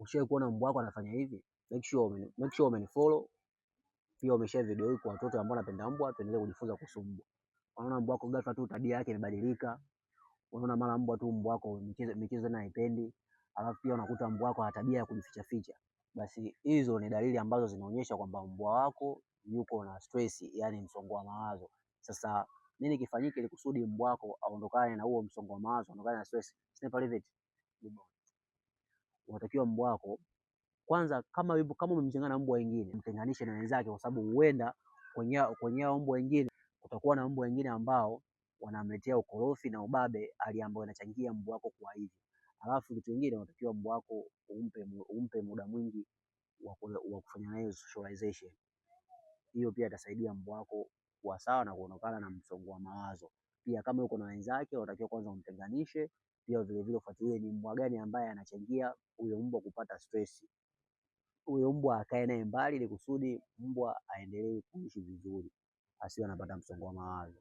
Ushawahi kuona mbwa wako anafanya hivi? Make sure umenifollow, pia umeshare video hii kwa watoto ambao wanapenda mbwa, tuendelee kujifunza kuhusu mbwa. Unaona mbwa wako ghafla tu tabia yake imebadilika. Unaona mara mbwa wako michezo na haipendi, alafu pia unakuta mbwa wako ana tabia ya kujificha ficha. Basi hizo ni dalili ambazo zinaonyesha kwamba mbwa wako yuko na stress, yani msongo wa mawazo. Sasa nini kifanyike ili kusudi mbwa wako aondokane na huo msongo wa mawazo, aondokane na stress? Sniper Rivet. Unatakiwa mbwa wako kwanza, kama umemchanganya na mbwa wengine, mtenganishe na wenzake, kwa sababu huenda kwenye mbwa wengine kutakuwa na mbwa wengine ambao wanamletea ukorofi na ubabe, hali ambayo inachangia mbwa wako kwa hivi. Alafu kitu kingine, unatakiwa mbwa wako umpe muda mwingi wa kufanya naye socialization. Hiyo pia itasaidia mbwa wako kuwa sawa na kuondokana na msongo wa mawazo. Pia kama uko na wenzake, unatakiwa kwanza umtenganishe, pia vile vile ufuatilie ni mbwa gani ambaye anachangia huyo mbwa kupata stress. Huyo mbwa akae naye mbali ili kusudi mbwa aendelee kuishi vizuri, asiwe anapata msongo wa mawazo.